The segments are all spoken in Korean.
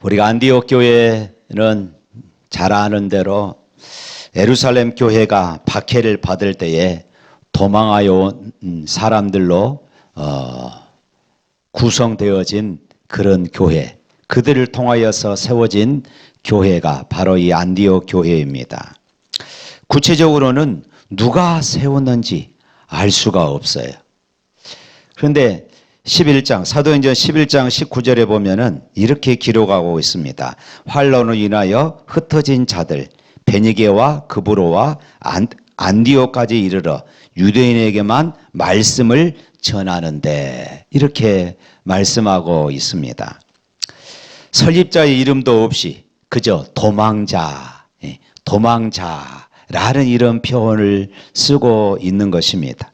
우리가 안디옥 교회는 잘 아는 대로 예루살렘 교회가 박해를 받을 때에 도망하여 온 사람들로 구성되어진 그런 교회, 그들을 통하여서 세워진 교회가 바로 이 안디옥 교회입니다. 구체적으로는 누가 세웠는지 알 수가 없어요. 그런데 11장, 사도행전 11장 19절에 보면은 이렇게 기록하고 있습니다. 환난으로 인하여 흩어진 자들 베니게와 그브로와 안디옥까지 이르러 유대인에게만 말씀을 전하는데, 이렇게 말씀하고 있습니다. 설립자의 이름도 없이 그저 도망자라는 이런 표현을 쓰고 있는 것입니다.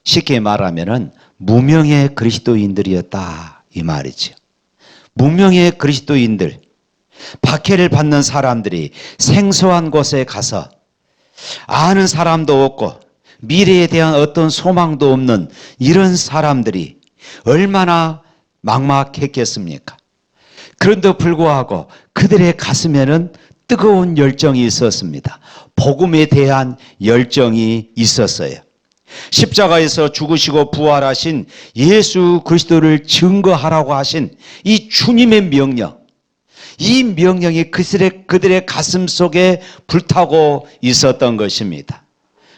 쉽게 말하면은 무명의 그리스도인들이었다, 이 말이죠. 무명의 그리스도인들, 박해를 받는 사람들이 생소한 곳에 가서 아는 사람도 없고 미래에 대한 어떤 소망도 없는 이런 사람들이 얼마나 막막했겠습니까? 그런데도 불구하고 그들의 가슴에는 뜨거운 열정이 있었습니다. 복음에 대한 열정이 있었어요. 십자가에서 죽으시고 부활하신 예수 그리스도를 증거하라고 하신 이 주님의 명령, 이 명령이 그들의 가슴 속에 불타고 있었던 것입니다.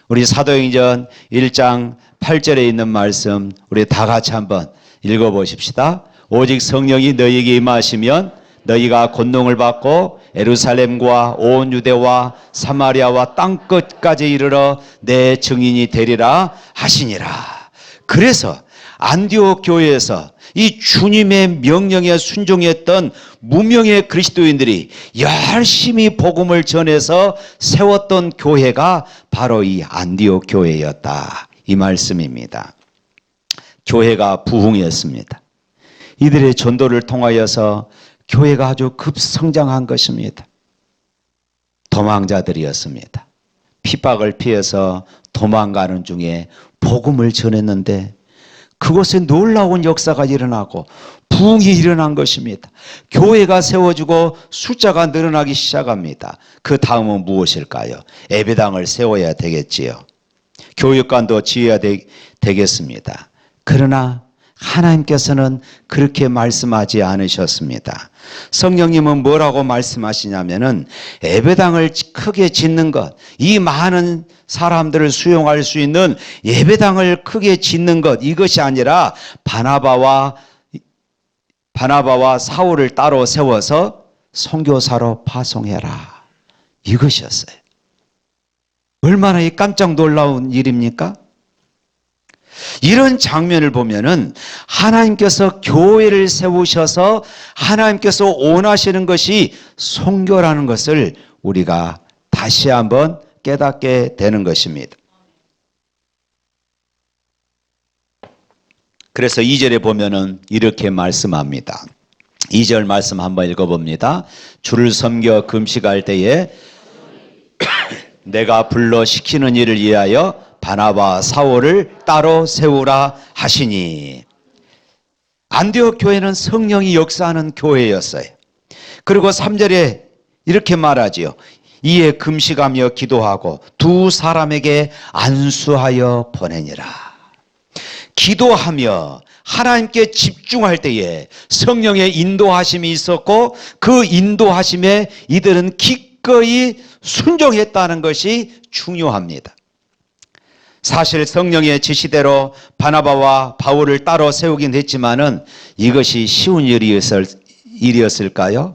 우리 사도행전 1장 8절에 있는 말씀 우리 다 같이 한번 읽어보십시다. 오직 성령이 너희에게 임하시면 너희가 권능을 받고 예루살렘과 온 유대와 사마리아와 땅끝까지 이르러 내 증인이 되리라 하시니라. 그래서 안디옥 교회에서 이 주님의 명령에 순종했던 무명의 그리스도인들이 열심히 복음을 전해서 세웠던 교회가 바로 이 안디옥 교회였다, 이 말씀입니다. 교회가 부흥했습니다. 이들의 전도를 통하여서 교회가 아주 급성장한 것입니다. 도망자들이었습니다. 핍박을 피해서 도망가는 중에 복음을 전했는데 그곳에 놀라운 역사가 일어나고 부흥이 일어난 것입니다. 교회가 세워지고 숫자가 늘어나기 시작합니다. 그 다음은 무엇일까요? 예배당을 세워야 되겠지요. 교육관도 지어야 되겠습니다. 그러나 하나님께서는 그렇게 말씀하지 않으셨습니다. 성령님은 뭐라고 말씀하시냐면은 예배당을 크게 짓는 것, 이 많은 사람들을 수용할 수 있는 예배당을 크게 짓는 것, 이것이 아니라 바나바와 사울을 따로 세워서 선교사로 파송해라, 이것이었어요. 얼마나 깜짝 놀라운 일입니까? 이런 장면을 보면은 하나님께서 교회를 세우셔서 하나님께서 원하시는 것이 선교라는 것을 우리가 다시 한번 깨닫게 되는 것입니다. 그래서 2절에 보면은 이렇게 말씀합니다. 2절 말씀 한번 읽어봅니다. 주를 섬겨 금식할 때에 내가 불러 시키는 일을 위하여 바나바 사울을 따로 세우라 하시니. 안디옥 교회는 성령이 역사하는 교회였어요. 그리고 3절에 이렇게 말하지요. 이에 금식하며 기도하고 두 사람에게 안수하여 보내니라. 기도하며 하나님께 집중할 때에 성령의 인도하심이 있었고 그 인도하심에 이들은 기꺼이 순종했다는 것이 중요합니다. 사실 성령의 지시대로 바나바와 바울을 따로 세우긴 했지만은 이것이 쉬운 일이었을까요?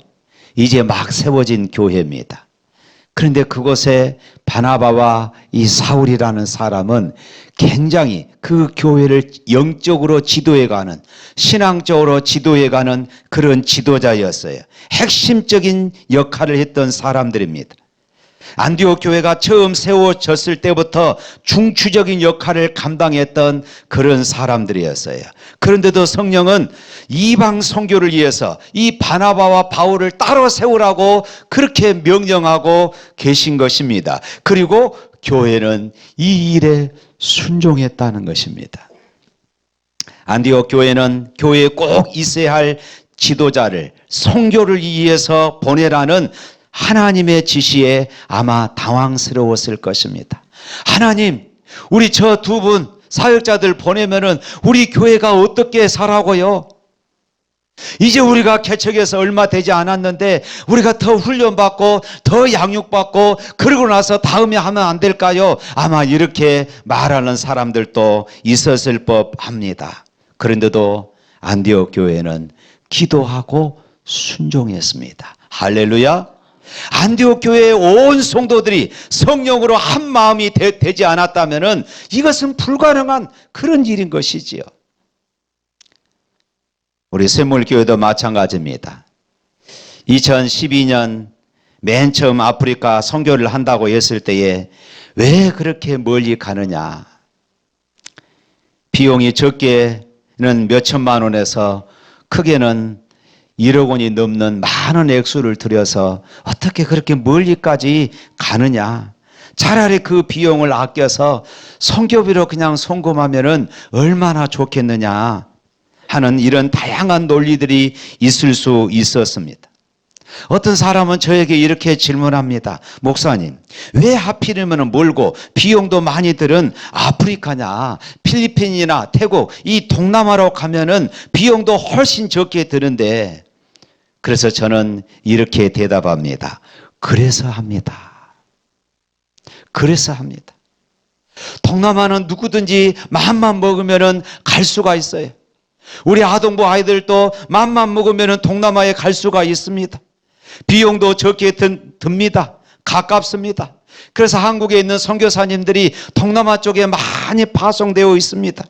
이제 막 세워진 교회입니다. 그런데 그곳에 바나바와 이 사울이라는 사람은 굉장히 그 교회를 영적으로 지도해가는, 신앙적으로 지도해가는 그런 지도자였어요. 핵심적인 역할을 했던 사람들입니다. 안디옥 교회가 처음 세워졌을 때부터 중추적인 역할을 감당했던 그런 사람들이었어요. 그런데도 성령은 이방 선교를 위해서 이 바나바와 바울을 따로 세우라고 그렇게 명령하고 계신 것입니다. 그리고 교회는 이 일에 순종했다는 것입니다. 안디옥 교회는 교회에 꼭 있어야 할 지도자를, 선교를 위해서 보내라는 하나님의 지시에 아마 당황스러웠을 것입니다. 하나님, 우리 저 두 분 사역자들 보내면은 우리 교회가 어떻게 살아고요? 이제 우리가 개척해서 얼마 되지 않았는데 우리가 더 훈련받고 더 양육받고 그러고 나서 다음에 하면 안 될까요? 아마 이렇게 말하는 사람들도 있었을 법합니다. 그런데도 안디옥 교회는 기도하고 순종했습니다. 할렐루야. 안디옥 교회의 온 성도들이 성령으로 한 마음이 되지 않았다면 이것은 불가능한 그런 일인 것이지요. 우리 샘물교회도 마찬가지입니다. 2012년 맨 처음 아프리카 선교를 한다고 했을 때에 왜 그렇게 멀리 가느냐. 비용이 적게는 몇 천만 원에서 크게는 1억 원이 넘는 많은 액수를 들여서 어떻게 그렇게 멀리까지 가느냐. 차라리 그 비용을 아껴서 선교비로 그냥 송금하면은 얼마나 좋겠느냐 하는 이런 다양한 논리들이 있을 수 있었습니다. 어떤 사람은 저에게 이렇게 질문합니다. 목사님, 왜 하필이면 멀고 비용도 많이 들은 아프리카냐, 필리핀이나 태국, 이 동남아로 가면은 비용도 훨씬 적게 드는데, 그래서 저는 이렇게 대답합니다. 그래서 합니다. 그래서 합니다. 동남아는 누구든지 마음만 먹으면은 갈 수가 있어요. 우리 아동부 아이들도 마음만 먹으면은 동남아에 갈 수가 있습니다. 비용도 적게 듭니다. 가깝습니다. 그래서 한국에 있는 선교사님들이 동남아 쪽에 많이 파송되어 있습니다.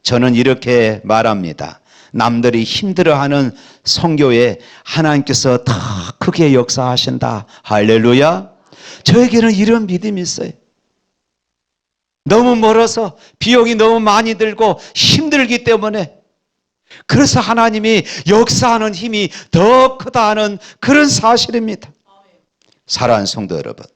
저는 이렇게 말합니다. 남들이 힘들어하는 선교에 하나님께서 더 크게 역사하신다. 할렐루야. 저에게는 이런 믿음이 있어요. 너무 멀어서 비용이 너무 많이 들고 힘들기 때문에, 그래서 하나님이 역사하는 힘이 더 크다 하는 그런 사실입니다. 사랑하는 성도 여러분,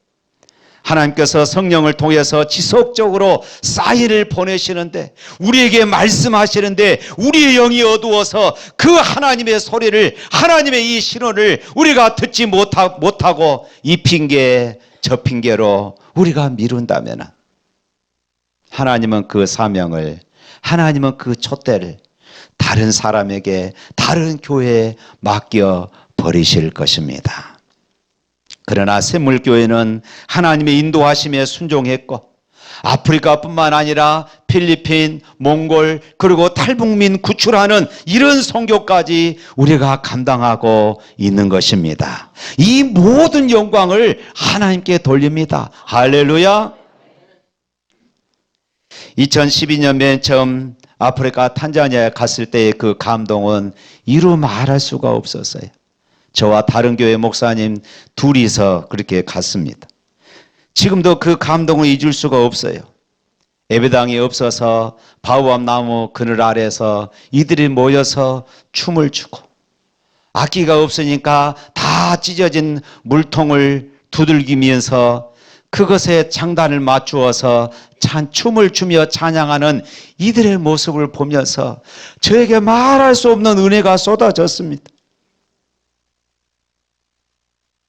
하나님께서 성령을 통해서 지속적으로 사인을 보내시는데, 우리에게 말씀하시는데 우리의 영이 어두워서 그 하나님의 소리를, 하나님의 이 신호를 우리가 듣지 못하고 이 핑계 저 핑계로 우리가 미룬다면, 하나님은 그 사명을, 하나님은 그 촛대를 다른 사람에게, 다른 교회에 맡겨 버리실 것입니다. 그러나 샘물교회는 하나님의 인도하심에 순종했고, 아프리카뿐만 아니라 필리핀, 몽골, 그리고 탈북민 구출하는 이런 선교까지 우리가 감당하고 있는 것입니다. 이 모든 영광을 하나님께 돌립니다. 할렐루야. 2012년 맨 처음 아프리카 탄자니아에 갔을 때의 그 감동은 이루 말할 수가 없었어요. 저와 다른 교회 목사님 둘이서 그렇게 갔습니다. 지금도 그 감동을 잊을 수가 없어요. 예배당이 없어서 바우암 나무 그늘 아래서 이들이 모여서 춤을 추고, 악기가 없으니까 다 찢어진 물통을 두들기면서 그것에 장단을 맞추어서 춤을 추며 찬양하는 이들의 모습을 보면서 저에게 말할 수 없는 은혜가 쏟아졌습니다.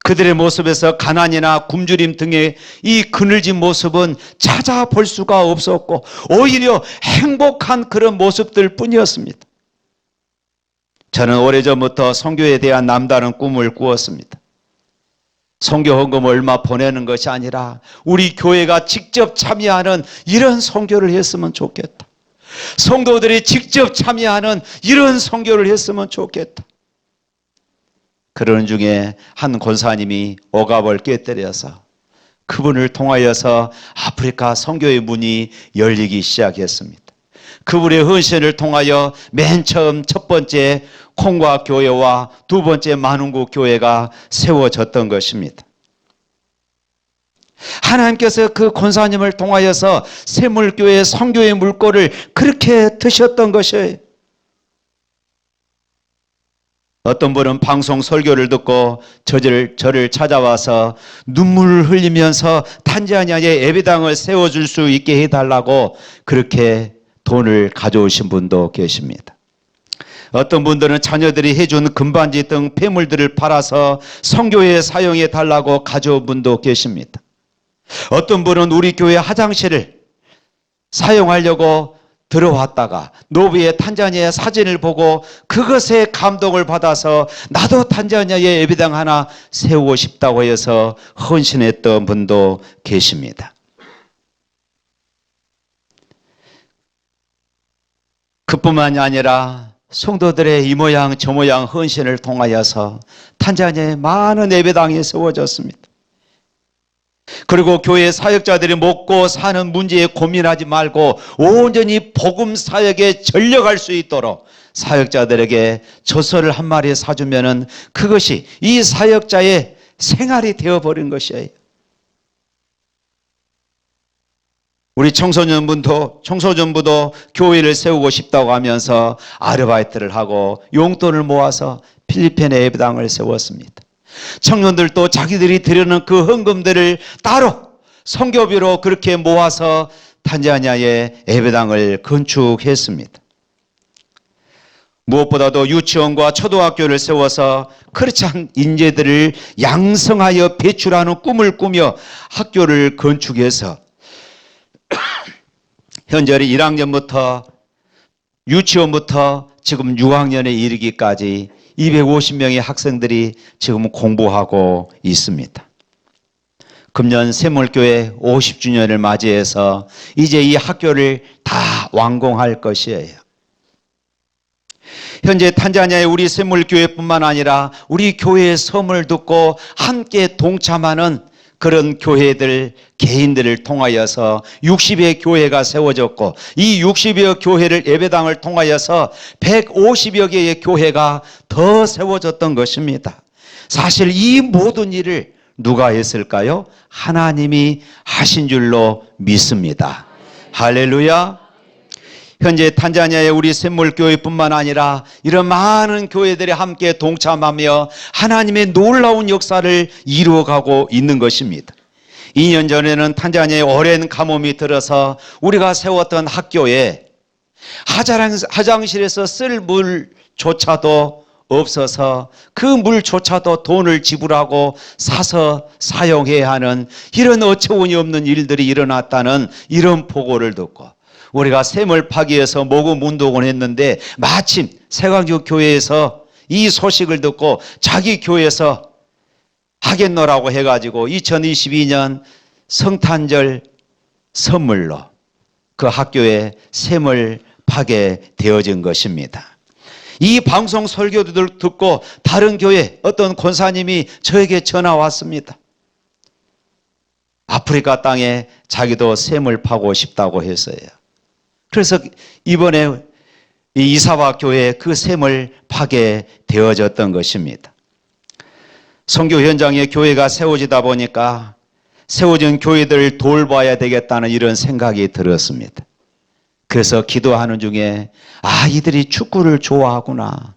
그들의 모습에서 가난이나 굶주림 등의 이 그늘진 모습은 찾아볼 수가 없었고, 오히려 행복한 그런 모습들 뿐이었습니다. 저는 오래전부터 선교에 대한 남다른 꿈을 꾸었습니다. 선교 헌금을 얼마 보내는 것이 아니라 우리 교회가 직접 참여하는 이런 선교를 했으면 좋겠다. 성도들이 직접 참여하는 이런 선교를 했으면 좋겠다. 그러는 중에 한 권사님이 억압을 깨뜨려서 그분을 통하여서 아프리카 선교의 문이 열리기 시작했습니다. 그분의 헌신을 통하여 맨 처음 첫 번째 콩과 교회와 두 번째 만운국 교회가 세워졌던 것입니다. 하나님께서 그 권사님을 통하여서 샘물교회 선교의 물꼬를 그렇게 트셨던 것이에요. 어떤 분은 방송 설교를 듣고 저를 찾아와서 눈물을 흘리면서 탄자니아에 예배당을 세워줄 수 있게 해달라고 그렇게 돈을 가져오신 분도 계십니다. 어떤 분들은 자녀들이 해준 금반지 등 폐물들을 팔아서 성교회에 사용해 달라고 가져온 분도 계십니다. 어떤 분은 우리 교회 화장실을 사용하려고 들어왔다가 노부의 탄자니아 사진을 보고 그것에 감동을 받아서 나도 탄자니아에 예배당 하나 세우고 싶다고 해서 헌신했던 분도 계십니다. 그뿐만이 아니라 성도들의 이 모양 저 모양 헌신을 통하여서 탄자니아에 많은 예배당이 세워졌습니다. 그리고 교회 사역자들이 먹고 사는 문제에 고민하지 말고 온전히 복음 사역에 전력할 수 있도록 사역자들에게 젖소를 한 마리 사주면은 그것이 이 사역자의 생활이 되어버린 것이에요. 우리 청소년부도 교회를 세우고 싶다고 하면서 아르바이트를 하고 용돈을 모아서 필리핀에 예배당을 세웠습니다. 청년들도 자기들이 드리는 그 헌금들을 따로 선교비로 그렇게 모아서 탄자니아에 예배당을 건축했습니다. 무엇보다도 유치원과 초등학교를 세워서 크리스찬 인재들을 양성하여 배출하는 꿈을 꾸며 학교를 건축해서 현재 1학년부터 유치원부터 지금 6학년에 이르기까지 250명의 학생들이 지금 공부하고 있습니다. 금년 샘물교회 50주년을 맞이해서 이제 이 학교를 다 완공할 것이에요. 현재 탄자니아의 우리 샘물교회뿐만 아니라 우리 교회의 섬을 듣고 함께 동참하는 그런 교회들, 개인들을 통하여서 60여 교회가 세워졌고 이 60여 교회를 예배당을 통하여서 150여 개의 교회가 더 세워졌던 것입니다. 사실 이 모든 일을 누가 했을까요? 하나님이 하신 줄로 믿습니다. 할렐루야. 현재 탄자니아의 우리 샘물교회뿐만 아니라 이런 많은 교회들이 함께 동참하며 하나님의 놀라운 역사를 이루어가고 있는 것입니다. 2년 전에는 탄자니아에 오랜 가뭄이 들어서 우리가 세웠던 학교에 화장실에서 쓸 물조차도 없어서 그 물조차도 돈을 지불하고 사서 사용해야 하는 이런 어처구니 없는 일들이 일어났다는 이런 보고를 듣고 우리가 샘을 파기 위해서 모금 운동을 했는데 마침 세광주 교회에서 이 소식을 듣고 자기 교회에서 하겠노라고 해가지고 2022년 성탄절 선물로 그 학교에 샘을 파게 되어진 것입니다. 이 방송 설교를 듣고 다른 교회 어떤 권사님이 저에게 전화 왔습니다. 아프리카 땅에 자기도 샘을 파고 싶다고 했어요. 그래서 이번에 이사와 교회에 그 샘을 파게 되어졌던 것입니다. 선교 현장에 교회가 세워지다 보니까 세워진 교회들을 돌봐야 되겠다는 이런 생각이 들었습니다. 그래서 기도하는 중에 이들이 축구를 좋아하구나.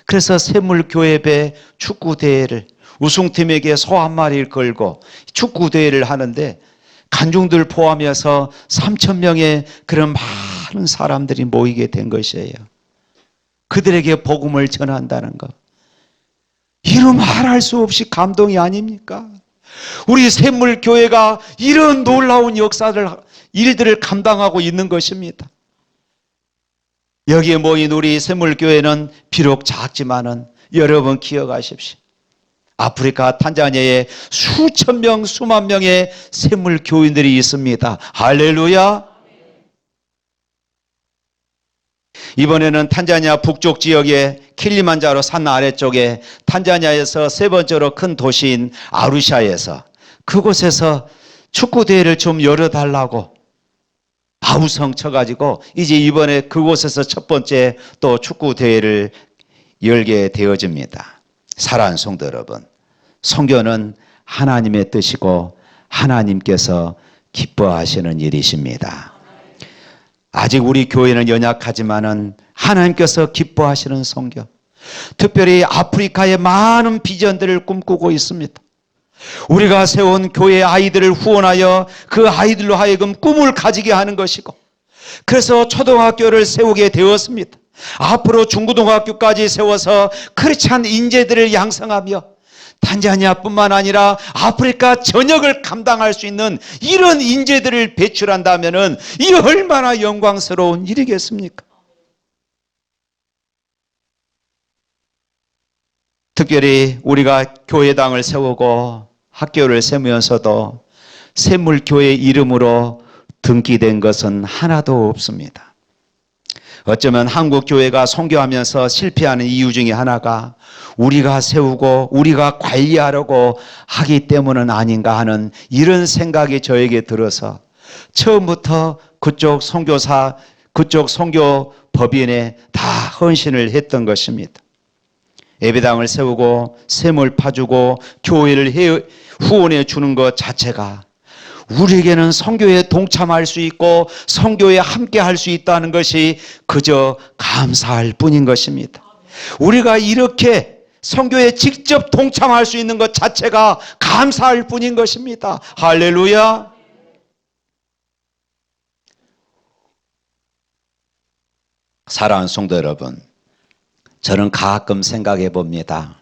그래서 샘물교회배 축구대회를 우승팀에게 소 한 마리를 걸고 축구대회를 하는데 간중들 포함해서 3,000명의 그런 많은 사람들이 모이게 된 것이에요. 그들에게 복음을 전한다는 것. 이런 말할 수 없이 감동이 아닙니까? 우리 샘물교회가 이런 놀라운 일들을 감당하고 있는 것입니다. 여기에 모인 우리 샘물교회는 비록 작지만은 여러분 기억하십시오. 아프리카 탄자니아에 수천 명, 수만 명의 샘물교인들이 있습니다. 할렐루야. 이번에는 탄자니아 북쪽 지역의 킬리만자로 산 아래쪽에 탄자니아에서 세 번째로 큰 도시인 아루샤에서 그곳에서 축구대회를 좀 열어달라고 아우성 쳐가지고 이제 이번에 그곳에서 첫 번째 또 축구대회를 열게 되어집니다. 사랑하는 성도 여러분, 선교는 하나님의 뜻이고 하나님께서 기뻐하시는 일이십니다. 아직 우리 교회는 연약하지만은 하나님께서 기뻐하시는 선교, 특별히 아프리카의 많은 비전들을 꿈꾸고 있습니다. 우리가 세운 교회 아이들을 후원하여 그 아이들로 하여금 꿈을 가지게 하는 것이고, 그래서 초등학교를 세우게 되었습니다. 앞으로 중고등학교까지 세워서 크리스찬 인재들을 양성하며 탄자니아뿐만 아니라 아프리카 전역을 감당할 수 있는 이런 인재들을 배출한다면 이 얼마나 영광스러운 일이겠습니까? 특별히 우리가 교회당을 세우고 학교를 세우면서도 샘물교회 이름으로 등기된 것은 하나도 없습니다. 어쩌면 한국 교회가 선교하면서 실패하는 이유 중에 하나가 우리가 세우고 우리가 관리하려고 하기 때문은 아닌가 하는 이런 생각이 저에게 들어서 처음부터 그쪽 선교사, 그쪽 선교 법인에 다 헌신을 했던 것입니다. 예배당을 세우고 샘을 파주고 교회를 후원해 주는 것 자체가 우리에게는 선교에 동참할 수 있고 선교에 함께 할 수 있다는 것이 그저 감사할 뿐인 것입니다. 우리가 이렇게 선교에 직접 동참할 수 있는 것 자체가 감사할 뿐인 것입니다. 할렐루야. 사랑하는 성도 여러분, 저는 가끔 생각해 봅니다.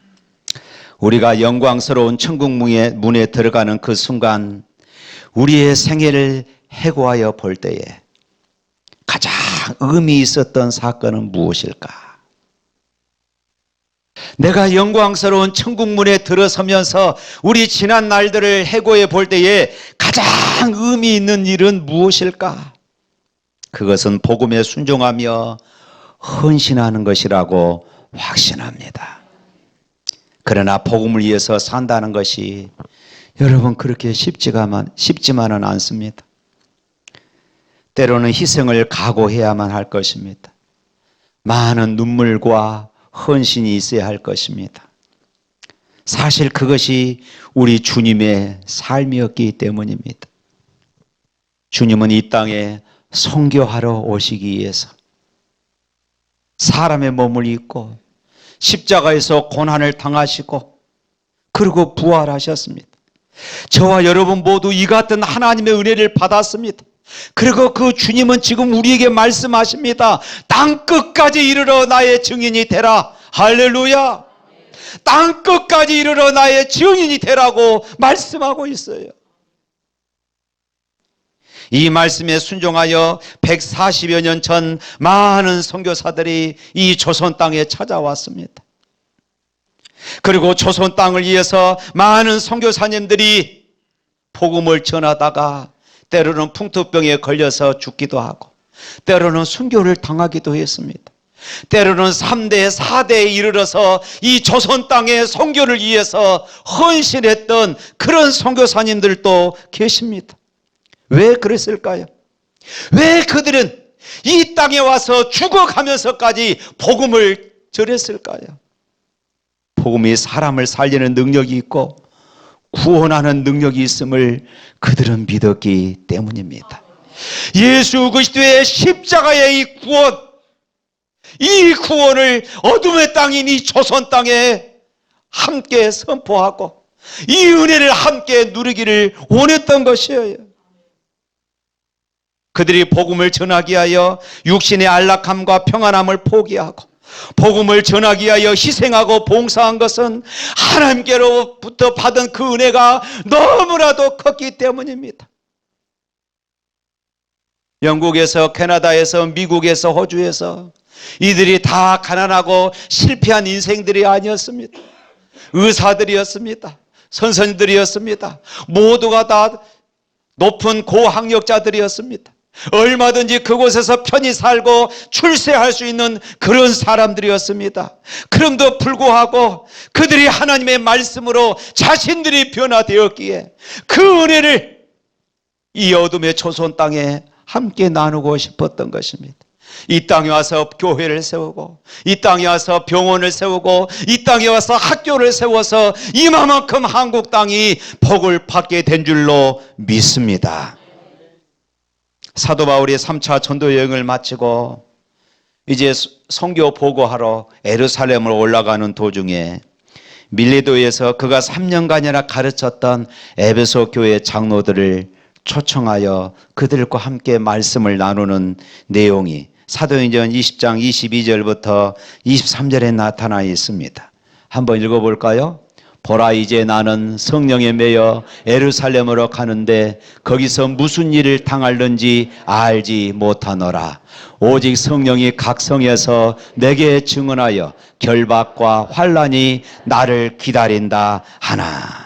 우리가 영광스러운 천국 문에 들어가는 그 순간 우리의 생애를 해고하여 볼 때에 가장 의미 있었던 사건은 무엇일까? 내가 영광스러운 천국 문에 들어서면서 우리 지난 날들을 해고해 볼 때에 가장 의미 있는 일은 무엇일까? 그것은 복음에 순종하며 헌신하는 것이라고 확신합니다. 그러나 복음을 위해서 산다는 것이 여러분 그렇게 쉽지만은 않습니다. 때로는 희생을 각오해야만 할 것입니다. 많은 눈물과 헌신이 있어야 할 것입니다. 사실 그것이 우리 주님의 삶이었기 때문입니다. 주님은 이 땅에 선교하러 오시기 위해서 사람의 몸을 입고 십자가에서 고난을 당하시고 그리고 부활하셨습니다. 저와 여러분 모두 이 같은 하나님의 은혜를 받았습니다. 그리고 그 주님은 지금 우리에게 말씀하십니다. 땅 끝까지 이르러 나의 증인이 되라. 할렐루야. 땅 끝까지 이르러 나의 증인이 되라고 말씀하고 있어요. 이 말씀에 순종하여 140여 년 전 많은 선교사들이 이 조선 땅에 찾아왔습니다. 그리고 조선 땅을 위해서 많은 선교사님들이 복음을 전하다가 때로는 풍토병에 걸려서 죽기도 하고 때로는 순교를 당하기도 했습니다. 때로는 3대, 4대에 이르러서 이 조선 땅의 선교를 위해서 헌신했던 그런 선교사님들도 계십니다. 왜 그랬을까요? 왜 그들은 이 땅에 와서 죽어가면서까지 복음을 전했을까요? 복음이 사람을 살리는 능력이 있고 구원하는 능력이 있음을 그들은 믿었기 때문입니다. 예수 그리스도의 십자가의 이 구원을 어둠의 땅인 이 조선 땅에 함께 선포하고 이 은혜를 함께 누리기를 원했던 것이에요. 그들이 복음을 전하기 위하여 육신의 안락함과 평안함을 포기하고 복음을 전하기 위하여 희생하고 봉사한 것은 하나님께로부터 받은 그 은혜가 너무나도 컸기 때문입니다. 영국에서, 캐나다에서, 미국에서, 호주에서 이들이 다 가난하고 실패한 인생들이 아니었습니다. 의사들이었습니다. 선생들이었습니다. 모두가 다 높은 고학력자들이었습니다. 얼마든지 그곳에서 편히 살고 출세할 수 있는 그런 사람들이었습니다. 그럼에도 불구하고 그들이 하나님의 말씀으로 자신들이 변화되었기에 그 은혜를 이 어둠의 조선 땅에 함께 나누고 싶었던 것입니다. 이 땅에 와서 교회를 세우고 이 땅에 와서 병원을 세우고 이 땅에 와서 학교를 세워서 이만큼 한국 땅이 복을 받게 된 줄로 믿습니다. 사도 바울이 3차 전도 여행을 마치고 이제 선교 보고하러 예루살렘으로 올라가는 도중에 밀레도에서 그가 3년간이나 가르쳤던 에베소 교회 장로들을 초청하여 그들과 함께 말씀을 나누는 내용이 사도행전 20장 22절부터 23절에 나타나 있습니다. 한번 읽어볼까요? 보라, 이제 나는 성령에 매여 예루살렘으로 가는데 거기서 무슨 일을 당할는지 알지 못하노라. 오직 성령이 각 성에서 내게 증언하여 결박과 환난이 나를 기다린다 하나.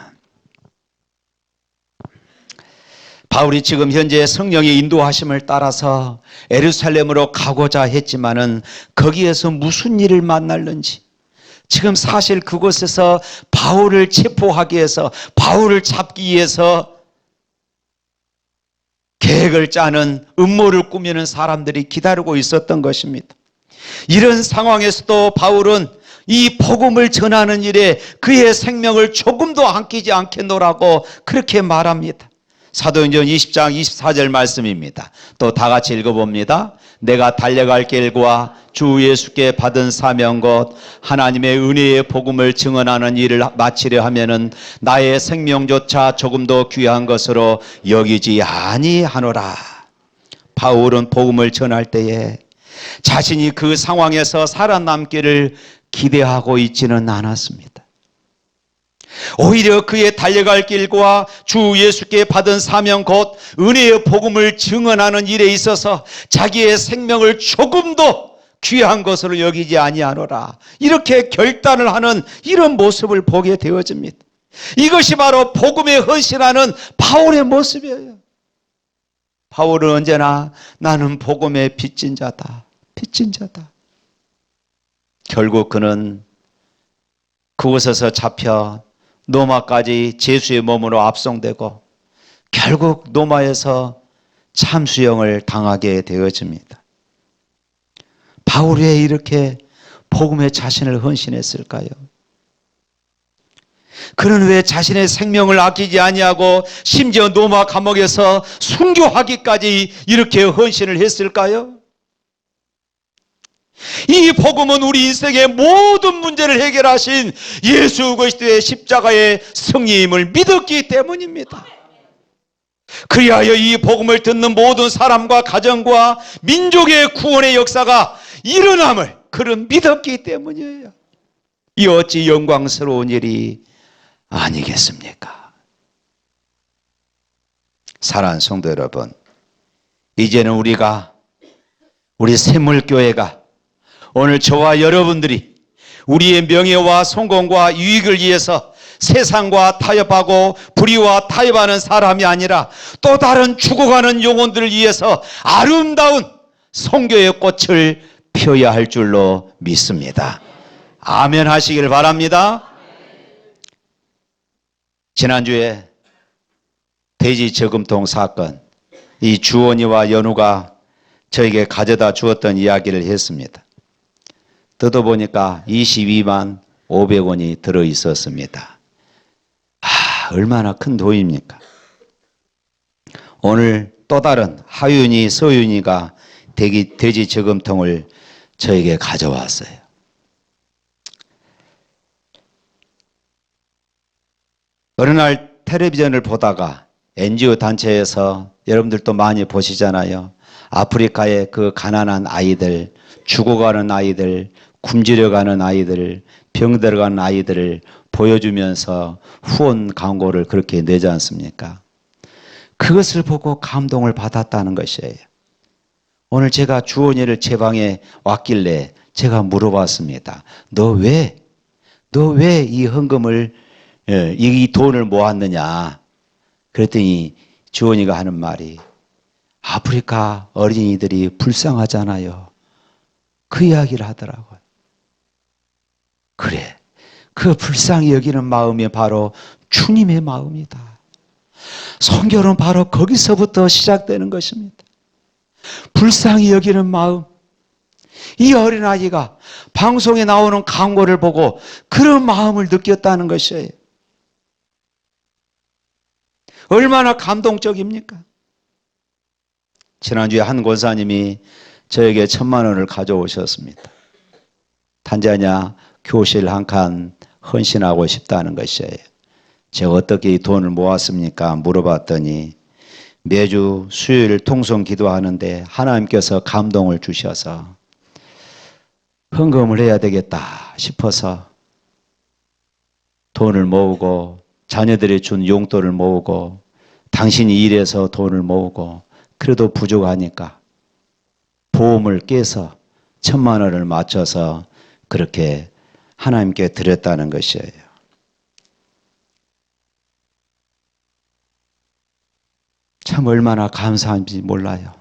바울이 지금 현재 성령의 인도하심을 따라서 예루살렘으로 가고자 했지만은 거기에서 무슨 일을 만날는지, 지금 사실 그곳에서 바울을 체포하기 위해서, 바울을 잡기 위해서 계획을 짜는, 음모를 꾸미는 사람들이 기다리고 있었던 것입니다. 이런 상황에서도 바울은 이 복음을 전하는 일에 그의 생명을 조금도 아끼지 않겠노라고 그렇게 말합니다. 사도행전 20장 24절 말씀입니다. 또 다 같이 읽어봅니다. 내가 달려갈 길과 주 예수께 받은 사명 곧 하나님의 은혜의 복음을 증언하는 일을 마치려 하면은 나의 생명조차 조금도 귀한 것으로 여기지 아니하노라. 바울은 복음을 전할 때에 자신이 그 상황에서 살아남기를 기대하고 있지는 않았습니다. 오히려 그의 달려갈 길과 주 예수께 받은 사명 곧 은혜의 복음을 증언하는 일에 있어서 자기의 생명을 조금도 귀한 것으로 여기지 아니하노라, 이렇게 결단을 하는 이런 모습을 보게 되어집니다. 이것이 바로 복음에 헌신하는 바울의 모습이에요. 바울은 언제나 나는 복음에 빚진 자다, 빚진 자다. 결국 그는 그곳에서 잡혀 노마까지 제수의 몸으로 압송되고 결국 노마에서 참수형을 당하게 되어집니다. 바울이 왜 이렇게 복음에 자신을 헌신했을까요? 그는 왜 자신의 생명을 아끼지 아니하고 심지어 노마 감옥에서 순교하기까지 이렇게 헌신을 했을까요? 이 복음은 우리 인생의 모든 문제를 해결하신 예수 그리스도의 십자가의 승리임을 믿었기 때문입니다. 그리하여 이 복음을 듣는 모든 사람과 가정과 민족의 구원의 역사가 일어남을 그는 믿었기 때문이에요. 이 어찌 영광스러운 일이 아니겠습니까? 사랑하는 성도 여러분, 이제는 우리 샘물교회가, 오늘 저와 여러분들이 우리의 명예와 성공과 유익을 위해서 세상과 타협하고 불의와 타협하는 사람이 아니라 또 다른 죽어가는 영혼들을 위해서 아름다운 선교의 꽃을 펴야 할 줄로 믿습니다. 아멘 하시길 바랍니다. 지난주에 돼지 저금통 사건, 이 주원이와 연우가 저에게 가져다 주었던 이야기를 했습니다. 뜯어보니까 22만 500원이 들어있었습니다. 얼마나 큰 돈입니까? 오늘 또 다른 하윤이, 서윤이가 돼지 저금통을 저에게 가져왔어요. 어느 날 텔레비전을 보다가 NGO 단체에서, 여러분들도 많이 보시잖아요, 아프리카의 그 가난한 아이들, 죽어가는 아이들, 굶주려가는 아이들, 병들어가는 아이들을 보여주면서 후원 광고를 그렇게 내지 않습니까? 그것을 보고 감동을 받았다는 것이에요. 오늘 제가 주원이를 제 방에 왔길래 제가 물어봤습니다. 너 왜 이 헌금을, 이 돈을 모았느냐? 그랬더니 주원이가 하는 말이, 아프리카 어린이들이 불쌍하잖아요. 그 이야기를 하더라고요. 그래, 그 불쌍히 여기는 마음이 바로 주님의 마음이다. 선교는 바로 거기서부터 시작되는 것입니다. 불쌍히 여기는 마음. 이 어린아이가 방송에 나오는 광고를 보고 그런 마음을 느꼈다는 것이에요. 얼마나 감동적입니까? 지난주에 한 권사님이 저에게 1,000만 원을 가져오셨습니다. 탄자니아 교실 한 칸 헌신하고 싶다는 것이에요. 제가 어떻게 이 돈을 모았습니까? 물어봤더니 매주 수요일 통성 기도하는데 하나님께서 감동을 주셔서 헌금을 해야 되겠다 싶어서 돈을 모으고 자녀들이 준 용돈을 모으고 당신이 일해서 돈을 모으고 그래도 부족하니까 보험을 깨서 1,000만 원을 맞춰서 그렇게 하나님께 드렸다는 것이에요. 참 얼마나 감사한지 몰라요.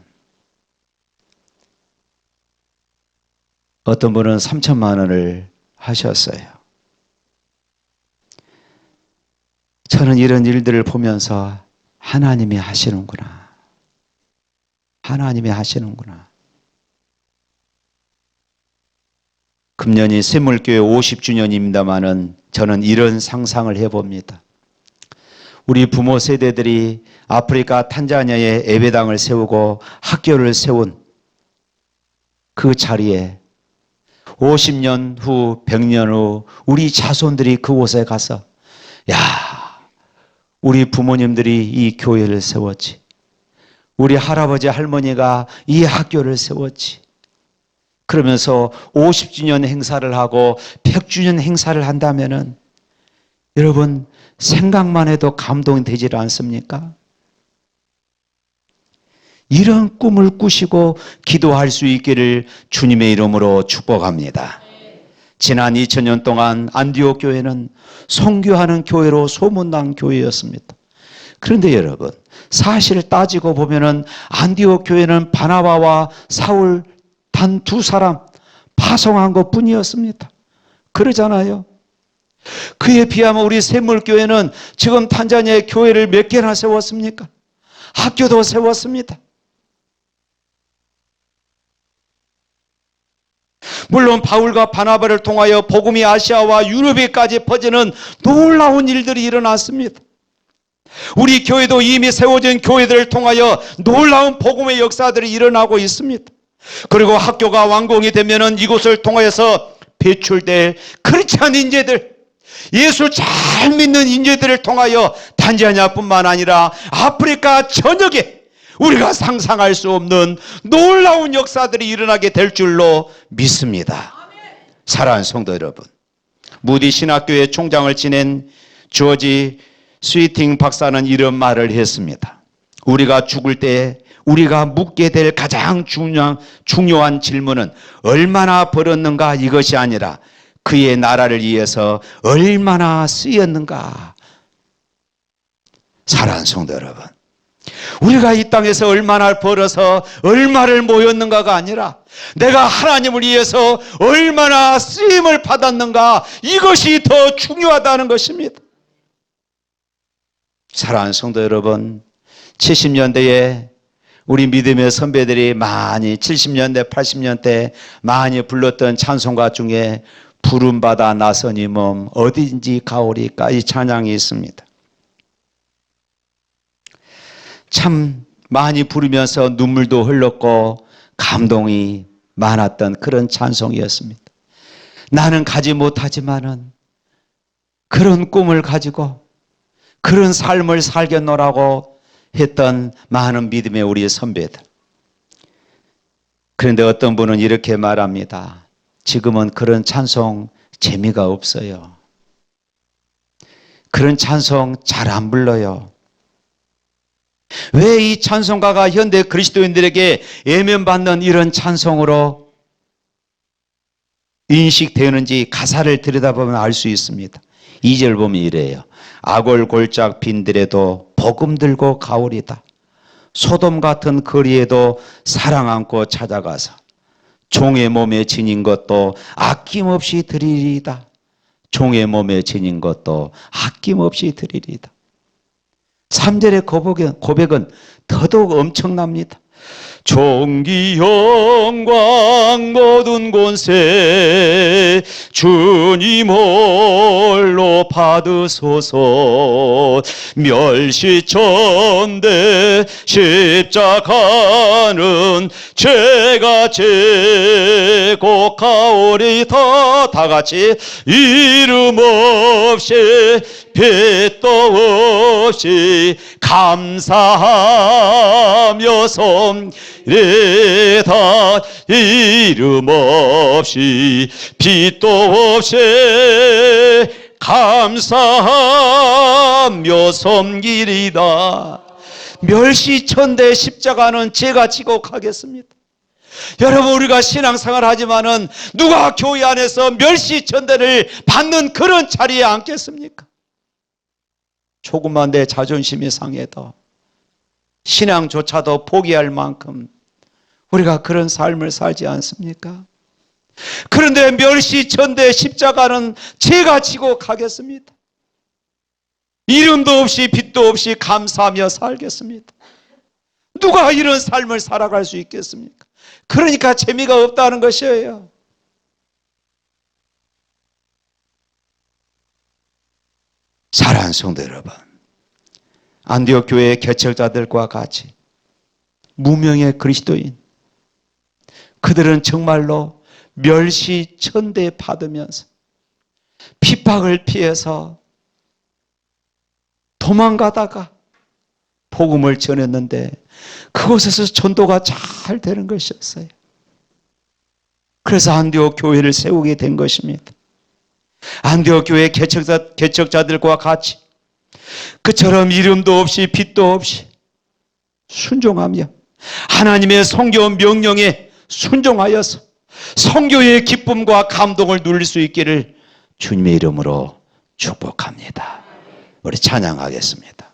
어떤 분은 3,000만 원을 하셨어요. 저는 이런 일들을 보면서 하나님이 하시는구나. 하나님이 하시는구나. 금년이 샘물교회 50주년입니다마는 저는 이런 상상을 해봅니다. 우리 부모 세대들이 아프리카 탄자니아에 예배당을 세우고 학교를 세운 그 자리에 50년 후, 100년 후 우리 자손들이 그곳에 가서 야, 우리 부모님들이 이 교회를 세웠지. 우리 할아버지 할머니가 이 학교를 세웠지. 그러면서 50주년 행사를 하고 100주년 행사를 한다면은 여러분 생각만 해도 감동이 되질 않습니까? 이런 꿈을 꾸시고 기도할 수 있기를 주님의 이름으로 축복합니다. 지난 2000년 동안 안디옥 교회는 선교하는 교회로 소문난 교회였습니다. 그런데 여러분, 사실 따지고 보면은 안디옥 교회는 바나바와 사울 단 2사람 파송한 것 뿐이었습니다. 그러잖아요. 그에 비하면 우리 샘물교회는 지금 탄자니아에 교회를 몇 개나 세웠습니까? 학교도 세웠습니다. 물론 바울과 바나바를 통하여 복음이 아시아와 유럽에까지 퍼지는 놀라운 일들이 일어났습니다. 우리 교회도 이미 세워진 교회들을 통하여 놀라운 복음의 역사들이 일어나고 있습니다. 그리고 학교가 완공이 되면은 이곳을 통하여서 배출될 그렇지 않은 인재들, 예수 잘 믿는 인재들을 통하여 탄자니아뿐만 아니라 아프리카 전역에 우리가 상상할 수 없는 놀라운 역사들이 일어나게 될 줄로 믿습니다. 사랑하는 성도 여러분, 무디 신학교의 총장을 지낸 조지 스위팅 박사는 이런 말을 했습니다. 우리가 죽을 때 우리가 묻게 될 가장 중요한 질문은 얼마나 벌었는가 이것이 아니라 그의 나라를 위해서 얼마나 쓰였는가. 사랑하는 성도 여러분, 우리가 이 땅에서 얼마나 벌어서 얼마를 모였는가가 아니라 내가 하나님을 위해서 얼마나 쓰임을 받았는가, 이것이 더 중요하다는 것입니다. 사랑하는 성도 여러분, 70년대에 우리 믿음의 선배들이 많이 70년대, 80년대 많이 불렀던 찬송가 중에 부름받아 나서니 몸 어딘지 가오리까, 이 찬양이 있습니다. 참 많이 부르면서 눈물도 흘렀고 감동이 많았던 그런 찬송이었습니다. 나는 가지 못하지만은 그런 꿈을 가지고 그런 삶을 살겠노라고 했던 많은 믿음의 우리 선배들. 그런데 어떤 분은 이렇게 말합니다. 지금은 그런 찬송 재미가 없어요. 그런 찬송 잘 안 불러요. 왜 이 찬송가가 현대 그리스도인들에게 외면받는 이런 찬송으로 인식되는지 가사를 들여다보면 알 수 있습니다. 2절 보면 이래요. 아골골짝 빈들에도 복음 들고 가오리다. 소돔 같은 거리에도 사랑 안고 찾아가서 종의 몸에 지닌 것도 아낌없이 드리리다. 종의 몸에 지닌 것도 아낌없이 드리리다. 3절의 고백은 더더욱 엄청납니다. 존귀 영광 모든 권세 주님 홀로 받으소서. 멸시천대 십자가는 죄가 제곡하오리다. 다같이 이름 없이 빛도 없이 감사하며 섬기리다. 이름 없이 빛도 없이 감사하며 섬기리다. 멸시천대 십자가는 제가 지고 가겠습니다. 여러분, 우리가 신앙생활 하지만은 누가 교회 안에서 멸시천대를 받는 그런 자리에 앉겠습니까? 조금만 내 자존심이 상해도 신앙조차도 포기할 만큼 우리가 그런 삶을 살지 않습니까? 그런데 멸시천대 십자가는 제가 지고 가겠습니다. 이름도 없이 빛도 없이 감사하며 살겠습니다. 누가 이런 삶을 살아갈 수 있겠습니까? 그러니까 재미가 없다는 것이에요. 사랑하는 성도 여러분, 안디옥 교회의 개척자들과 같이 무명의 그리스도인, 그들은 정말로 멸시천대 받으면서 핍박을 피해서 도망가다가 복음을 전했는데 그곳에서 전도가 잘 되는 것이었어요. 그래서 안디옥 교회를 세우게 된 것입니다. 안디옥 교회 개척자들과 같이 그처럼 이름도 없이 빛도 없이 순종하며 하나님의 성교 명령에 순종하여서 성교의 기쁨과 감동을 누릴 수 있기를 주님의 이름으로 축복합니다. 우리 찬양하겠습니다.